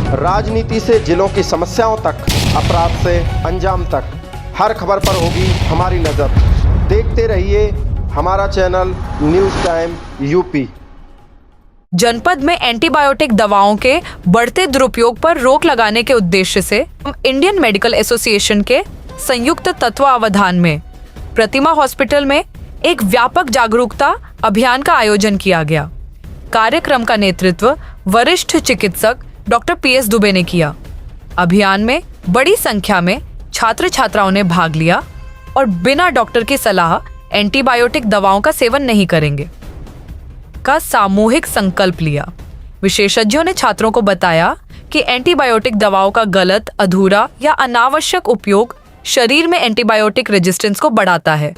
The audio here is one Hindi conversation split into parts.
राजनीति से जिलों की समस्याओं तक, अपराध से अंजाम तक, हर खबर पर होगी हमारी नज़र। देखते रहिए हमारा चैनल न्यूज़ टाइम यूपी। जनपद में एंटीबायोटिक दवाओं के बढ़ते दुरुपयोग पर रोक लगाने के उद्देश्य से इंडियन मेडिकल एसोसिएशन के संयुक्त तत्वावधान में प्रतिमा हॉस्पिटल में एक व्यापक जागरूकता अभियान का आयोजन किया गया। कार्यक्रम का नेतृत्व वरिष्ठ चिकित्सक डॉक्टर PS दुबे ने किया। अभियान में बड़ी संख्या में छात्र छात्राओं ने भाग लिया और बिना डॉक्टर की सलाह एंटीबायोटिक दवाओं का सेवन नहीं करेंगे का सामूहिक संकल्प लिया। विशेषज्ञों ने छात्रों को बताया कि एंटीबायोटिक दवाओं का गलत, अधूरा या अनावश्यक उपयोग शरीर में एंटीबायोटिक रेजिस्टेंस को बढ़ाता है,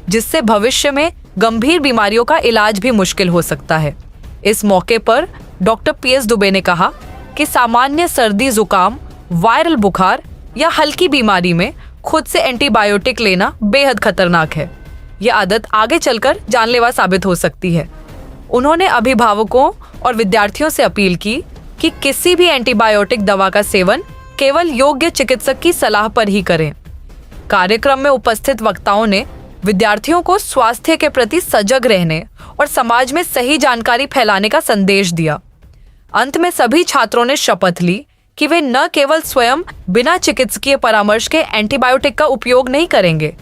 जिससे भविष्य में गंभीर बीमारियों का इलाज भी मुश्किल हो सकता है। इस मौके पर डॉक्टर PS दुबे ने कहा कि सामान्य सर्दी, जुकाम, वायरल बुखार या हल्की बीमारी में खुद से एंटीबायोटिक लेना बेहद खतरनाक है। यह आदत आगे चलकर जानलेवा साबित हो सकती है। उन्होंने अभिभावकों और विद्यार्थियों से अपील की कि किसी भी एंटीबायोटिक दवा का सेवन केवल योग्य चिकित्सक की सलाह पर ही करें। कार्यक्रम में उपस्थित वक्ताओं ने विद्यार्थियों को स्वास्थ्य के प्रति सजग रहने और समाज में सही जानकारी फैलाने का संदेश दिया। अंत में सभी छात्रों ने शपथ ली कि वे न केवल स्वयं बिना चिकित्सकीय परामर्श के एंटीबायोटिक का उपयोग नहीं करेंगे,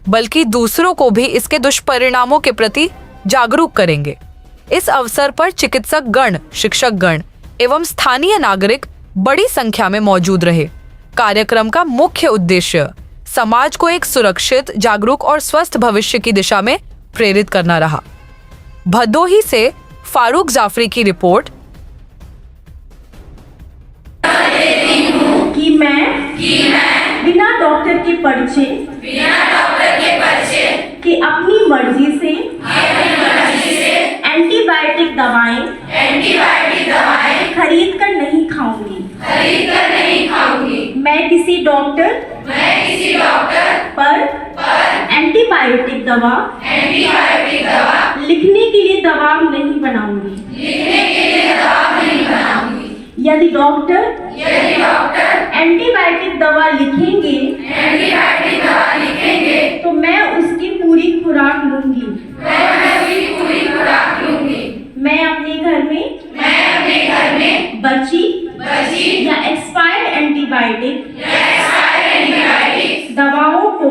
बल्कि दूसरों को भी इसके दुष्परिणामों के प्रति जागरूक करेंगे। इस अवसर पर चिकित्सक गण, शिक्षक गण एवं स्थानीय नागरिक बड़ी संख्या में मौजूद रहे। कार्यक्रम का मुख्य उद्देश्य समाज को एक सुरक्षित, जागरूक और स्वस्थ भविष्य की दिशा में प्रेरित करना रहा। भदोही से फारूक जाफरी की रिपोर्ट। कि मैं बिना डॉक्टर के पर्चे कि अपनी मर्जी से एंटीबायोटिक दवाएं खरीद कर नहीं खाऊंगी। मैं किसी डॉक्टर पर एंटीबायोटिक दवा लिखने के लिए दबाव नहीं बनाऊंगी। यदि डॉक्टर एंटीबायोटिक दवा लिखेंगे तो मैं उसकी पूरी खुराक लूंगी। मैं अपने घर में बची या एक्सपायर्ड एंटीबायोटिक दवाओं को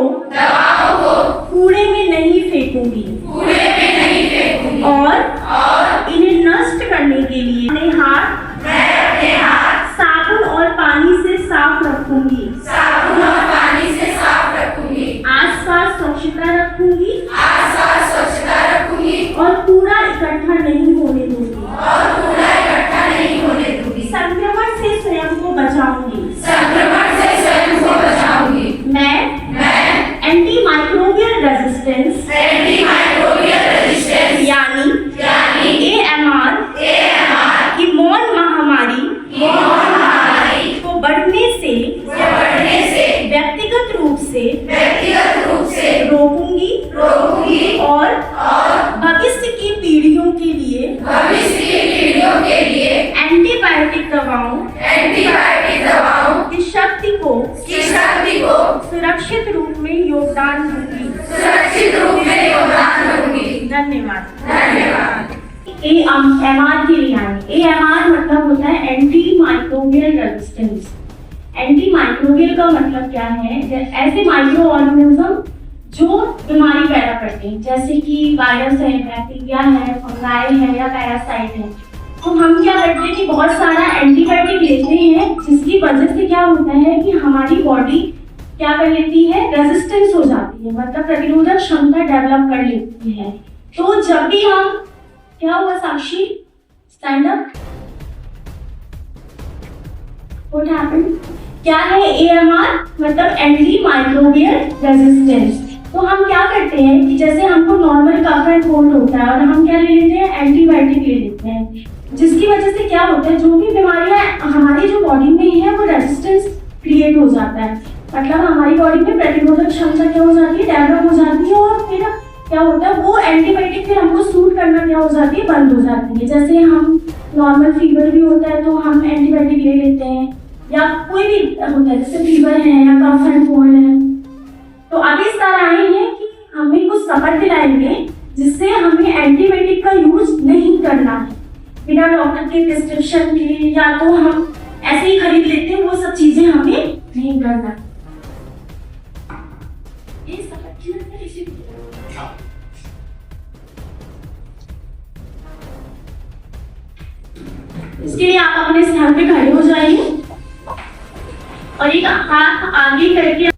कूड़े में नहीं फेंकूंगी और इन्हें नष्ट करने के लिए अपने हाथ साबुन और पानी से साफ रखूंगी। आसपास स्वच्छता रखूंगी और कूड़ा इकट्ठा नहीं होने दूंगी। संक्रमण से स्वयं को बचाऊंगी। मैं एंटी माइक्रोबियल रेजिस्टेंस यानी AMR की मौन महामारी को बढ़ने से व्यक्तिगत रूप से रोकूंगी और भविष्य की पीढ़ियों के लिए एंटीबायोटिक दवाओं की शक्ति को सुरक्षित रूप में योगदान दूंगी। धन्यवाद। AMR के लिए AMR मतलब होता है anti microbial resistance. Anti microbial का मतलब क्या है? ऐसे माइक्रो ऑर्गेनिज्म जो बीमारी पैदा करते हैं, जैसे कि वायरस है, बैक्टीरिया है, फंगाई है या पैरासाइट है। तो हम क्या करते हैं कि बहुत सारा एंटीबायोटिक लेते हैं, जिसकी वजह से क्या होता है कि हमारी बॉडी क्या कर लेती है, रेजिस्टेंस हो जाती है, मतलब प्रतिरोधक क्षमता डेवलप कर लेती है। तो जब भी हम क्या हुआ साक्षी, स्टैंड अप, व्हाट हैपेंड? क्या है AMR? मतलब एंटी माइक्रोबियल रेजिस्टेंस। तो हम क्या करते हैं कि जैसे हमको नॉर्मल कफ एंड कोल्ड होता है और हम क्या ले लेते हैं, एंटीबायोटिक ले लेते हैं, जिसकी वजह से क्या होता है, जो भी बीमारियां हमारी जो बॉडी में है वो रेजिस्टेंस क्रिएट हो जाता है। मतलब हमारी बॉडी में प्रतिरोधक क्षमता क्या हो जाती है, डेवलप हो जाती है, और फिर क्या होता है वो एंटीबायोटिक फिर हमको सूट करना क्या हो जाती है, बंद हो जाती है। जैसे हम नॉर्मल फीवर भी होता है तो हम एंटीबायोटिक ले लेते हैं, या कोई भी होता है जैसे फीवर है या कफ एंड कोल्ड है। तो अब इस तरह आए हैं कि हमें कुछ शपथ दिलाएंगे जिससे हमें एंटीबायोटिक का यूज नहीं करना है बिना डॉक्टर के प्रिस्क्रिप्शन के, या तो हम ऐसे ही खरीद लेते हैं, वो सब चीजें हमें नहीं करना। ये शपथ की नजर इसी को। इसके लिए आप अपने स्थान पे खड़े हो जाइए और एक हाथ आगे करके